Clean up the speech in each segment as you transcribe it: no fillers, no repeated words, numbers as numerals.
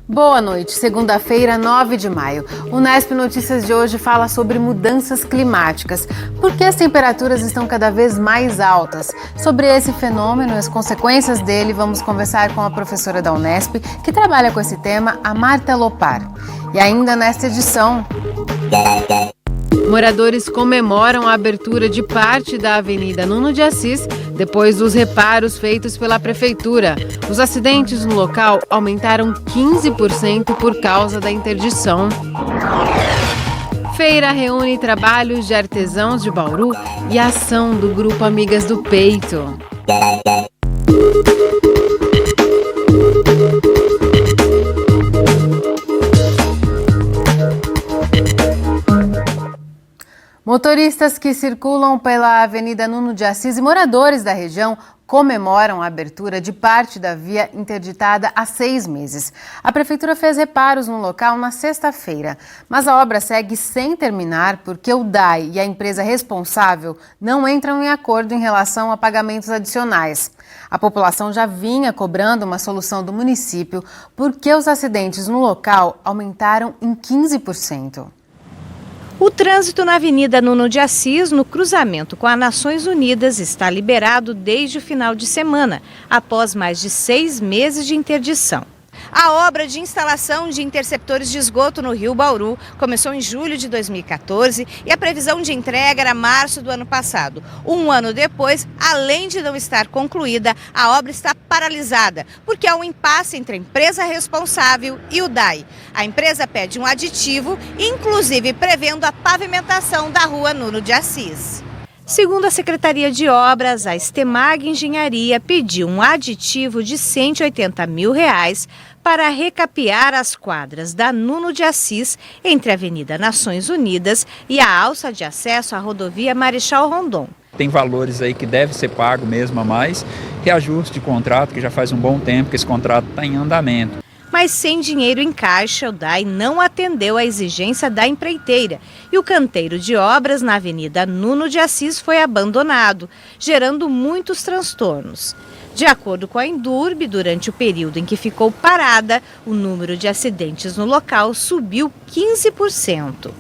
Boa noite, segunda-feira, 9 de maio. O Unesp Notícias de hoje fala sobre mudanças climáticas. Por que as temperaturas estão cada vez mais altas? Sobre esse fenômeno e as consequências dele, vamos conversar com a professora da Unesp, que trabalha com esse tema, a Marta Lopar. E ainda nesta edição... Moradores comemoram a abertura de parte da Avenida Nuno de Assis depois dos reparos feitos pela Prefeitura. Os acidentes no local aumentaram 15% por causa da interdição. Feira reúne trabalhos de artesãos de Bauru e a ação do Grupo Amigas do Peito. Motoristas que circulam pela Avenida Nuno de Assis e moradores da região comemoram a abertura de parte da via interditada há 6 meses. A Prefeitura fez reparos no local na sexta-feira, mas a obra segue sem terminar porque o DAI e a empresa responsável não entram em acordo em relação a pagamentos adicionais. A população já vinha cobrando uma solução do município porque os acidentes no local aumentaram em 15%. O trânsito na Avenida Nuno de Assis, no cruzamento com a Nações Unidas, está liberado desde o final de semana, após mais de 6 meses de interdição. A obra de instalação de interceptores de esgoto no Rio Bauru começou em julho de 2014 e a previsão de entrega era março do ano passado. Um ano depois, além de não estar concluída, a obra está paralisada, porque há um impasse entre a empresa responsável e o DAI. A empresa pede um aditivo, inclusive prevendo a pavimentação da rua Nuno de Assis. Segundo a Secretaria de Obras, a Estemag Engenharia pediu um aditivo de R$180 mil para recapear as quadras da Nuno de Assis entre a Avenida Nações Unidas e a alça de acesso à rodovia Marechal Rondon. Tem valores aí que deve ser pago mesmo a mais, reajuste de contrato, que já faz um bom tempo que esse contrato está em andamento. Mas sem dinheiro em caixa, o DAI não atendeu à exigência da empreiteira e o canteiro de obras na Avenida Nuno de Assis foi abandonado, gerando muitos transtornos. De acordo com a Endurbe, durante o período em que ficou parada, o número de acidentes no local subiu 15%.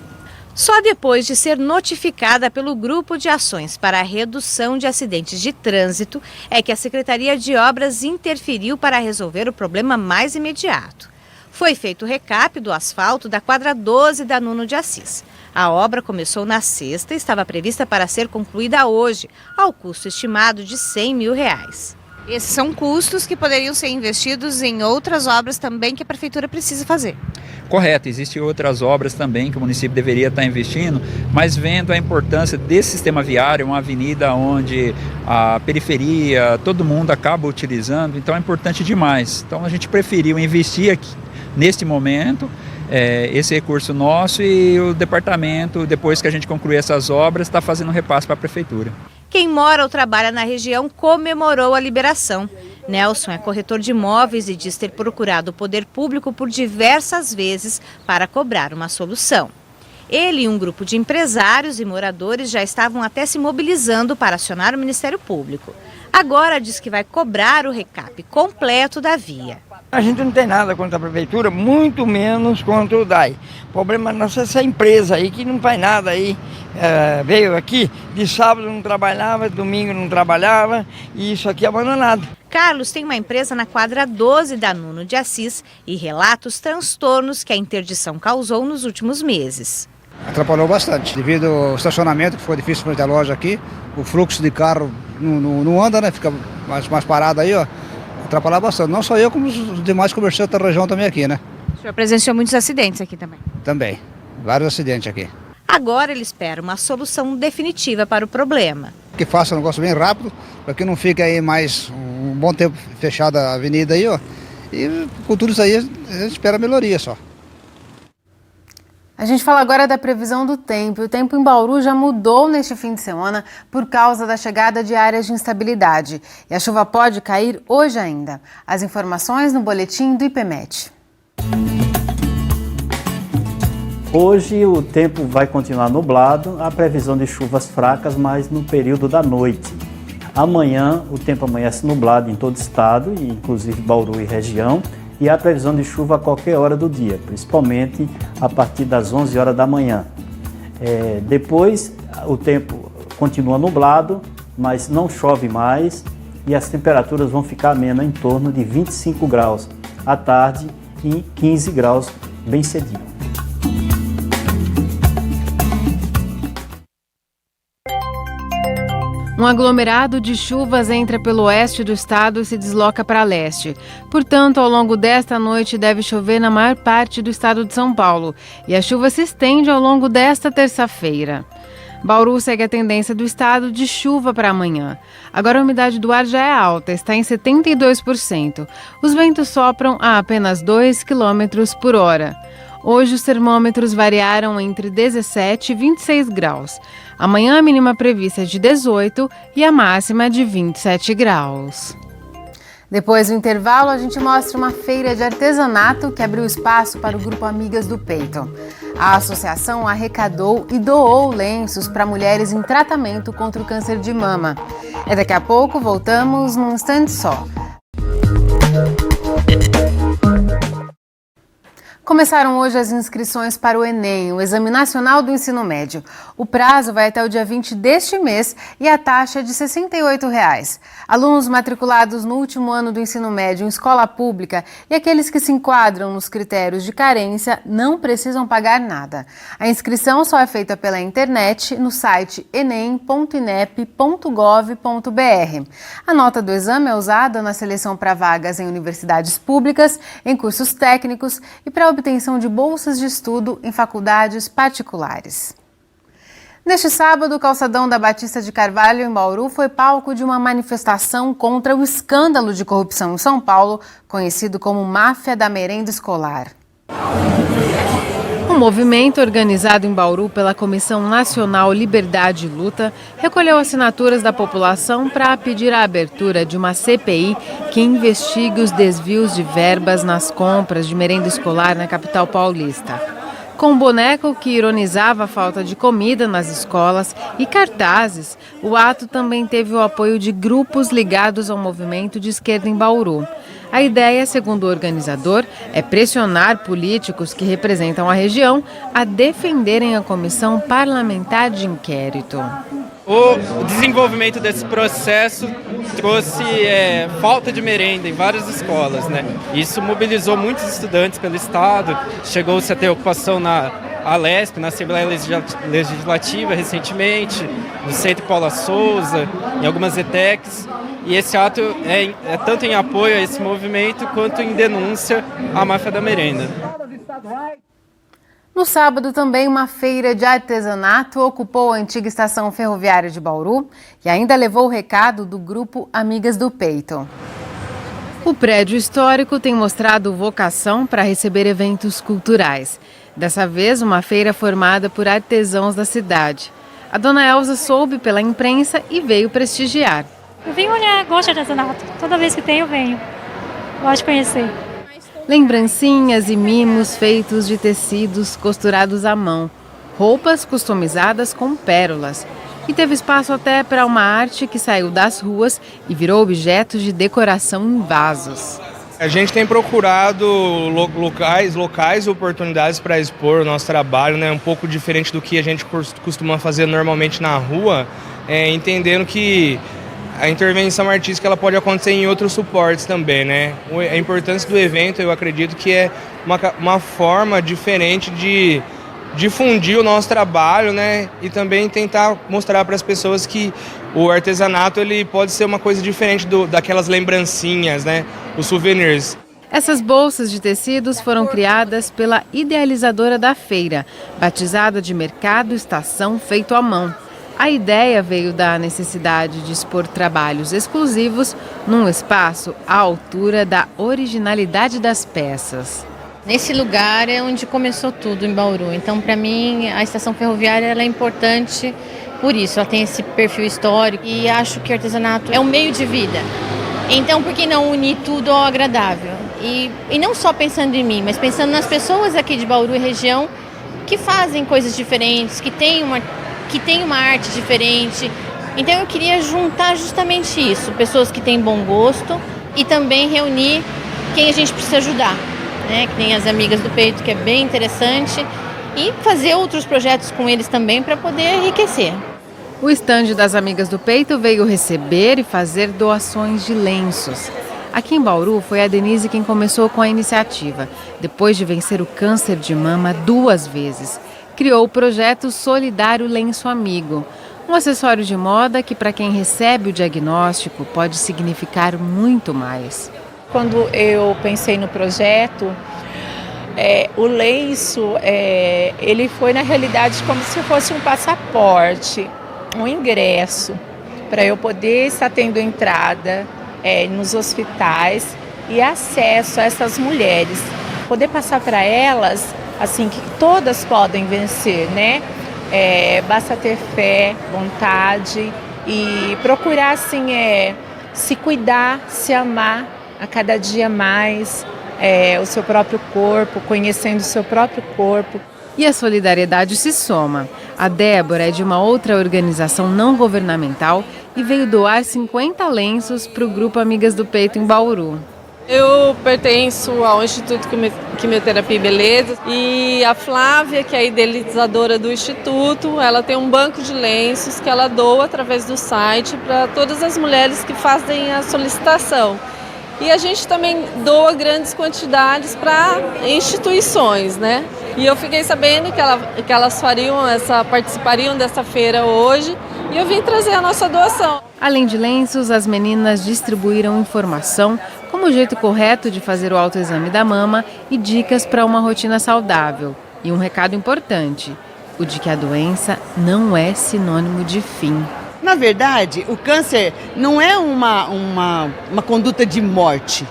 Só depois de ser notificada pelo Grupo de Ações para a Redução de Acidentes de Trânsito é que a Secretaria de Obras interferiu para resolver o problema mais imediato. Foi feito o recap do asfalto da quadra 12 da Nuno de Assis. A obra começou na sexta e estava prevista para ser concluída hoje, ao custo estimado de R$100 mil. Esses são custos que poderiam ser investidos em outras obras também que a Prefeitura precisa fazer. Correto, existem outras obras também que o município deveria estar investindo, mas vendo a importância desse sistema viário, uma avenida onde a periferia, todo mundo acaba utilizando, então é importante demais. Então a gente preferiu investir aqui, neste momento, esse recurso nosso, e o departamento, depois que a gente concluir essas obras, está fazendo um repasse para a Prefeitura. Quem mora ou trabalha na região comemorou a liberação. Nelson é corretor de imóveis e diz ter procurado o poder público por diversas vezes para cobrar uma solução. Ele e um grupo de empresários e moradores já estavam até se mobilizando para acionar o Ministério Público. Agora diz que vai cobrar o recap completo da via. A gente não tem nada contra a Prefeitura, muito menos contra o DAI. O problema nosso é essa empresa aí que não faz nada aí. Veio aqui, de sábado não trabalhava, domingo não trabalhava, e isso aqui é abandonado. Carlos tem uma empresa na quadra 12 da Nuno de Assis e relata os transtornos que a interdição causou nos últimos meses. Atrapalhou bastante, devido ao estacionamento, que foi difícil para a loja aqui, o fluxo de carro não anda, né? Fica mais parado aí, ó. Atrapalhou bastante, não só eu, como os demais comerciantes da região também aqui, né? O senhor presenciou muitos acidentes aqui também? Também, vários acidentes aqui. Agora ele espera uma solução definitiva para o problema. Que faça um negócio bem rápido, para que não fique aí mais um bom tempo fechada a avenida aí, ó. E com tudo isso aí, a gente espera melhoria só. A gente fala agora da previsão do tempo. O tempo em Bauru já mudou neste fim de semana por causa da chegada de áreas de instabilidade. E a chuva pode cair hoje ainda. As informações no boletim do IPMET. Hoje o tempo vai continuar nublado, há previsão de chuvas fracas, mas no período da noite. Amanhã o tempo amanhece nublado em todo o estado, inclusive Bauru e região, e há previsão de chuva a qualquer hora do dia, principalmente a partir das 11 horas da manhã. Depois o tempo continua nublado, mas não chove mais e as temperaturas vão ficar amenas em torno de 25 graus à tarde e 15 graus bem cedinho. Um aglomerado de chuvas entra pelo oeste do estado e se desloca para leste. Portanto, ao longo desta noite deve chover na maior parte do estado de São Paulo e a chuva se estende ao longo desta terça-feira. Bauru segue a tendência do estado de chuva para amanhã. Agora a umidade do ar já é alta, está em 72%. Os ventos sopram a apenas 2 km por hora. Hoje os termômetros variaram entre 17 e 26 graus. Amanhã a mínima prevista é de 18 e a máxima de 27 graus. Depois do intervalo, a gente mostra uma feira de artesanato que abriu espaço para o grupo Amigas do Peito. A associação arrecadou e doou lenços para mulheres em tratamento contra o câncer de mama. Daqui a pouco, voltamos num instante só. Começaram hoje as inscrições para o Enem, o Exame Nacional do Ensino Médio. O prazo vai até o dia 20 deste mês e a taxa é de R$ 68. Alunos matriculados no último ano do ensino médio em escola pública e aqueles que se enquadram nos critérios de carência não precisam pagar nada. A inscrição só é feita pela internet no site enem.inep.gov.br. A nota do exame é usada na seleção para vagas em universidades públicas, em cursos técnicos e para obtenção de bolsas de estudo em faculdades particulares. Neste sábado, o calçadão da Batista de Carvalho, em Bauru, foi palco de uma manifestação contra o escândalo de corrupção em São Paulo, conhecido como Máfia da Merenda Escolar. Um movimento organizado em Bauru pela Comissão Nacional Liberdade e Luta recolheu assinaturas da população para pedir a abertura de uma CPI que investigue os desvios de verbas nas compras de merenda escolar na capital paulista. Com um boneco que ironizava a falta de comida nas escolas e cartazes, o ato também teve o apoio de grupos ligados ao movimento de esquerda em Bauru. A ideia, segundo o organizador, é pressionar políticos que representam a região a defenderem a comissão parlamentar de inquérito. O desenvolvimento desse processo trouxe falta de merenda em várias escolas, né? Isso mobilizou muitos estudantes pelo estado, chegou-se a ter ocupação na Alesp, na Assembleia Legislativa recentemente, no Centro Paula Souza, em algumas ETECs. E esse ato é tanto em apoio a esse movimento quanto em denúncia à máfia da merenda. No sábado, também uma feira de artesanato ocupou a antiga estação ferroviária de Bauru e ainda levou o recado do grupo Amigas do Peito. O prédio histórico tem mostrado vocação para receber eventos culturais. Dessa vez, uma feira formada por artesãos da cidade. A dona Elza soube pela imprensa e veio prestigiar. Eu venho olhar, gosto de artesanato. Toda vez que tem, eu venho. Gosto de conhecer. Lembrancinhas e mimos feitos de tecidos costurados à mão. Roupas customizadas com pérolas. E teve espaço até para uma arte que saiu das ruas e virou objeto de decoração em vasos. A gente tem procurado locais, oportunidades para expor o nosso trabalho, né? Um pouco diferente do que a gente costuma fazer normalmente na rua, entendendo que a intervenção artística ela pode acontecer em outros suportes também, né? A importância do evento, eu acredito que é uma forma diferente de difundir o nosso trabalho, né? E também tentar mostrar para as pessoas que o artesanato ele pode ser uma coisa diferente daquelas lembrancinhas, né? Os souvenirs. Essas bolsas de tecidos foram criadas pela idealizadora da feira, batizada de Mercado Estação Feito à Mão. A ideia veio da necessidade de expor trabalhos exclusivos num espaço à altura da originalidade das peças. Nesse lugar é onde começou tudo em Bauru. Então, para mim, a estação ferroviária ela é importante por isso. Ela tem esse perfil histórico e acho que o artesanato é um meio de vida. Então, por que não unir tudo ao agradável? E não só pensando em mim, mas pensando nas pessoas aqui de Bauru e região que fazem coisas diferentes, que têm uma arte diferente. Então, eu queria juntar justamente isso. Pessoas que têm bom gosto e também reunir quem a gente precisa ajudar, né? Que tem as Amigas do Peito, que é bem interessante, e fazer outros projetos com eles também para poder enriquecer. O estande das Amigas do Peito veio receber e fazer doações de lenços. Aqui em Bauru foi a Denise quem começou com a iniciativa, depois de vencer o câncer de mama 2 vezes. Criou o projeto Solidário Lenço Amigo, um acessório de moda que, para quem recebe o diagnóstico, pode significar muito mais. Quando eu pensei no projeto, o lenço, ele foi na realidade como se fosse um passaporte, um ingresso, para eu poder estar tendo entrada nos hospitais e acesso a essas mulheres. Poder passar para elas, assim, que todas podem vencer, né? Basta ter fé, vontade e procurar, assim, se cuidar, se amar a cada dia mais, o seu próprio corpo, conhecendo o seu próprio corpo. E a solidariedade se soma. A Débora é de uma outra organização não governamental e veio doar 50 lenços para o grupo Amigas do Peito em Bauru. Eu pertenço ao Instituto Quimioterapia e Beleza e a Flávia, que é a idealizadora do Instituto, ela tem um banco de lenços que ela doa através do site para todas as mulheres que fazem a solicitação. E a gente também doa grandes quantidades para instituições, né? E eu fiquei sabendo que elas participariam dessa feira hoje e eu vim trazer a nossa doação. Além de lenços, as meninas distribuíram informação como o jeito correto de fazer o autoexame da mama e dicas para uma rotina saudável. E um recado importante, o de que a doença não é sinônimo de fim. Na verdade, o câncer não é uma conduta de morte,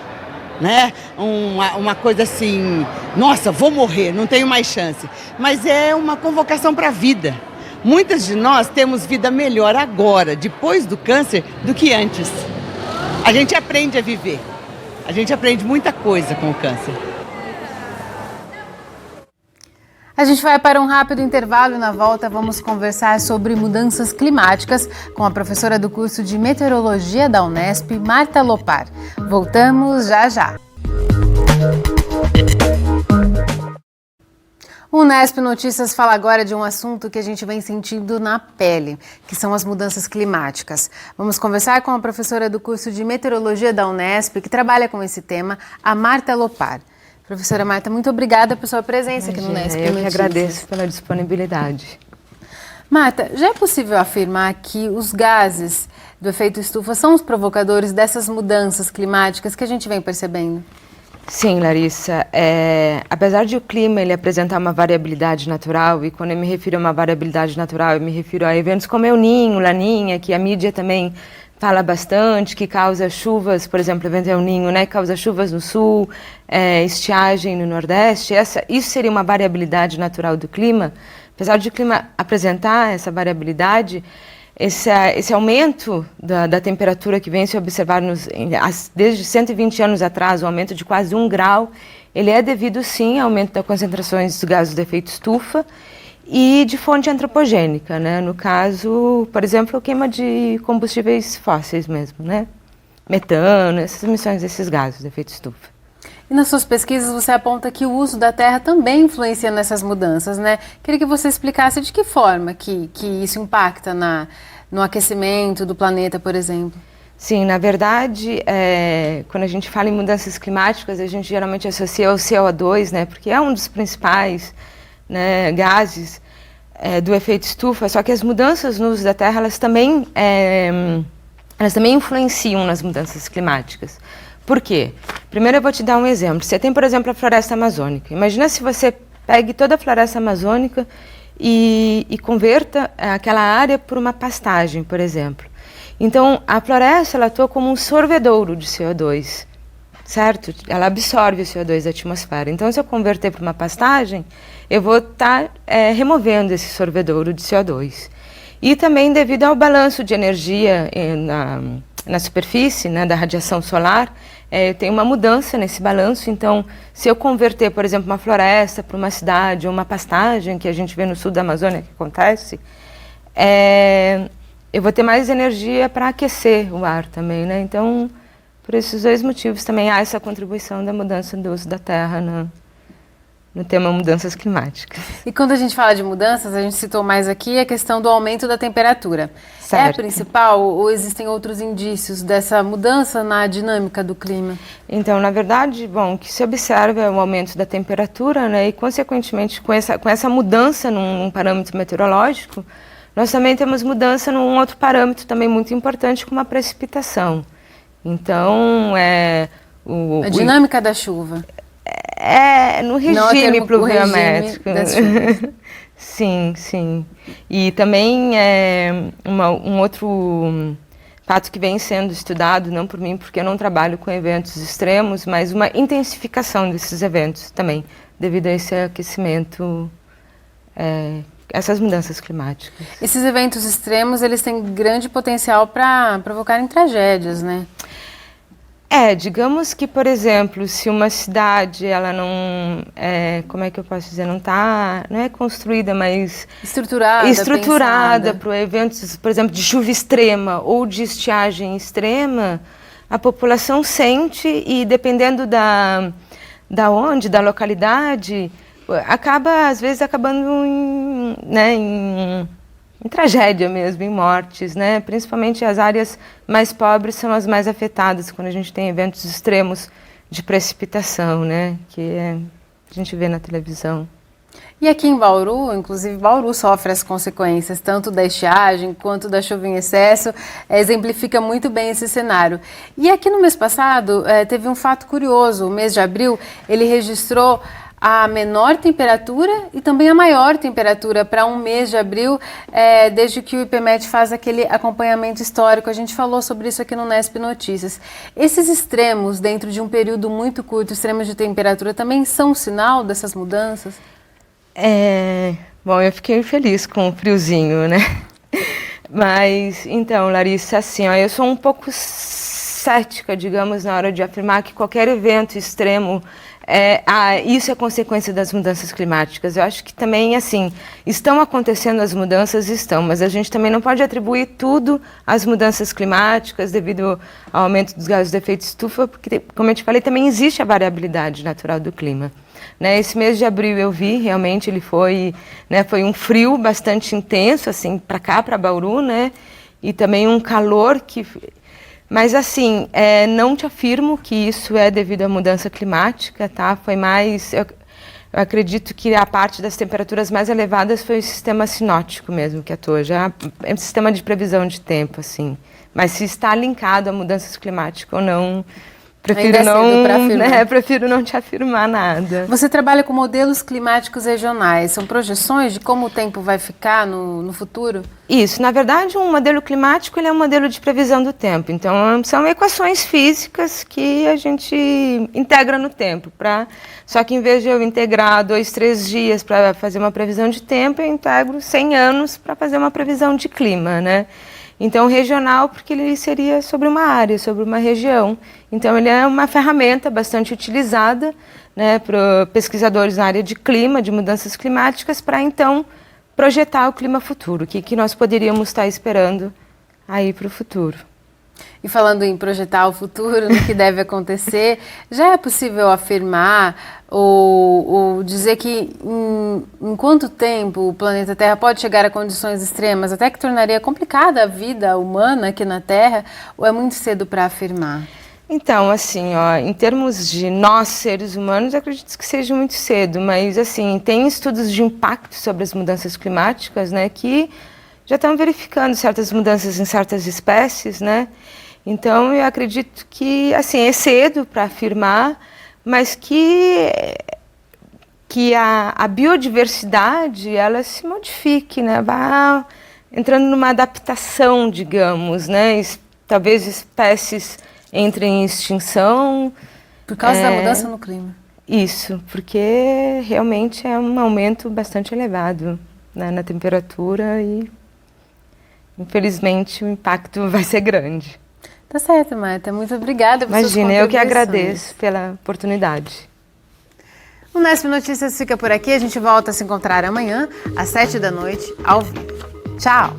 né? Uma coisa assim, nossa, vou morrer, não tenho mais chance. Mas é uma convocação para a vida. Muitas de nós temos vida melhor agora, depois do câncer, do que antes. A gente aprende a viver. A gente aprende muita coisa com o câncer. A gente vai para um rápido intervalo e na volta vamos conversar sobre mudanças climáticas com a professora do curso de Meteorologia da Unesp, Marta Lopar. Voltamos já já. O Unesp Notícias fala agora de um assunto que a gente vem sentindo na pele, que são as mudanças climáticas. Vamos conversar com a professora do curso de Meteorologia da Unesp, que trabalha com esse tema, a Marta Lopar. Professora Marta, muito obrigada por sua presença aqui no Unesp Notícias. Eu que agradeço pela disponibilidade. Marta, já é possível afirmar que os gases do efeito estufa são os provocadores dessas mudanças climáticas que a gente vem percebendo? Sim, Larissa. Apesar de o clima ele apresentar uma variabilidade natural, e quando eu me refiro a uma variabilidade natural, eu me refiro a eventos como El Niño, Laninha, que a mídia também fala bastante, que causa chuvas, por exemplo, o evento El Niño, né, causa chuvas no sul, estiagem no nordeste. Isso seria uma variabilidade natural do clima. Apesar de o clima apresentar essa variabilidade, esse aumento da temperatura que vem se observar desde 120 anos atrás, um aumento de quase 1 grau, ele é devido sim ao aumento das concentrações dos gases de efeito estufa e de fonte antropogênica, né? No caso, por exemplo, a queima de combustíveis fósseis mesmo, né? Metano, essas emissões desses gases de efeito estufa. E nas suas pesquisas você aponta que o uso da terra também influencia nessas mudanças, né? Queria que você explicasse de que forma que isso impacta no aquecimento do planeta, por exemplo. Sim, na verdade, quando a gente fala em mudanças climáticas, a gente geralmente associa ao CO2, né? Porque é um dos principais, né, gases do efeito estufa, só que as mudanças no uso da terra, elas também influenciam nas mudanças climáticas. Por quê? Primeiro eu vou te dar um exemplo. Você tem, por exemplo, a floresta amazônica. Imagina se você pegue toda a floresta amazônica e converta aquela área por uma pastagem, por exemplo. Então, a floresta ela atua como um sorvedouro de CO2, certo? Ela absorve o CO2 da atmosfera. Então, se eu converter para uma pastagem, eu vou estar removendo esse sorvedouro de CO2. E também devido ao balanço de energia na superfície, né, da radiação solar, tem uma mudança nesse balanço. Então, se eu converter, por exemplo, uma floresta para uma cidade ou uma pastagem, que a gente vê no sul da Amazônia que acontece, eu vou ter mais energia para aquecer o ar também, né? Então, por esses dois motivos também há essa contribuição da mudança do uso da terra no tema mudanças climáticas. E quando a gente fala de mudanças, a gente citou mais aqui a questão do aumento da temperatura. Certo. É a principal ou existem outros indícios dessa mudança na dinâmica do clima? Então, na verdade, bom, o que se observa é o aumento da temperatura, né, e consequentemente com essa mudança num parâmetro meteorológico, nós também temos mudança num outro parâmetro também muito importante, como a precipitação. Então, a dinâmica da chuva. No regime pluviométrico. Sim, sim. E também um outro fato que vem sendo estudado, não por mim, porque eu não trabalho com eventos extremos, mas uma intensificação desses eventos também, devido a esse aquecimento, essas mudanças climáticas. Esses eventos extremos, eles têm grande potencial para provocarem tragédias, né? Digamos que, por exemplo, se uma cidade, ela não, como é que eu posso dizer, não é construída, mas estruturada para eventos, por exemplo, de chuva extrema ou de estiagem extrema, a população sente e, dependendo da localidade, acaba, às vezes, acabando em tragédia mesmo, em mortes, né? Principalmente as áreas mais pobres são as mais afetadas quando a gente tem eventos extremos de precipitação, né? Que a gente vê na televisão. E aqui em Bauru, inclusive Bauru sofre as consequências tanto da estiagem quanto da chuva em excesso, exemplifica muito bem esse cenário. E aqui no mês passado teve um fato curioso, o mês de abril ele registrou a menor temperatura e também a maior temperatura para um mês de abril, desde que o IPMET faz aquele acompanhamento histórico. A gente falou sobre isso aqui no Nesp Notícias. Esses extremos, dentro de um período muito curto, extremos de temperatura, também são um sinal dessas mudanças? Bom, eu fiquei feliz com o friozinho, né? Mas, então, Larissa, assim, eu sou um pouco cética, digamos, na hora de afirmar que qualquer evento extremo isso é consequência das mudanças climáticas. Eu acho que também, assim, estão acontecendo as mudanças, mas a gente também não pode atribuir tudo às mudanças climáticas devido ao aumento dos gases de efeito estufa, porque, como eu te falei, também existe a variabilidade natural do clima. Né? Esse mês de abril eu vi, realmente, ele foi um frio bastante intenso, assim, para cá, para Bauru, né? E também um calor que... Mas, assim, não te afirmo que isso é devido à mudança climática, tá? Foi mais... Eu acredito que a parte das temperaturas mais elevadas foi o sistema sinótico mesmo que atuou. Já é um sistema de previsão de tempo, assim. Mas se está linkado a mudanças climáticas ou não... Prefiro não te afirmar nada. Você trabalha com modelos climáticos regionais, são projeções de como o tempo vai ficar no futuro? Isso, na verdade um modelo climático ele é um modelo de previsão do tempo, então são equações físicas que a gente integra no tempo, só que em vez de eu integrar 2, 3 dias para fazer uma previsão de tempo, eu integro 100 anos para fazer uma previsão de clima, né? Então, regional, porque ele seria sobre uma área, sobre uma região. Então, ele é uma ferramenta bastante utilizada, né, para pesquisadores na área de clima, de mudanças climáticas, para, então, projetar o clima futuro, o que nós poderíamos estar esperando aí para o futuro. E falando em projetar o futuro, no que deve acontecer, já é possível afirmar ou dizer que em quanto tempo o planeta Terra pode chegar a condições extremas, até que tornaria complicada a vida humana aqui na Terra, ou é muito cedo para afirmar? Então, assim, em termos de nós, seres humanos, eu acredito que seja muito cedo, mas, assim, tem estudos de impacto sobre as mudanças climáticas, né, que já estão verificando certas mudanças em certas espécies, né? Então, eu acredito que, assim, é cedo para afirmar, mas que a biodiversidade, ela se modifique, né? Vá entrando numa adaptação, digamos, né? Talvez espécies entrem em extinção. Por causa da mudança no clima. Isso, porque realmente é um aumento bastante elevado, né, na temperatura e, infelizmente, o impacto vai ser grande. Tá certo, Marta. Muito obrigada por suas contribuições. Imagina, eu que agradeço pela oportunidade. O Nesp Notícias fica por aqui. A gente volta a se encontrar amanhã, às 7 da noite, ao vivo. Tchau!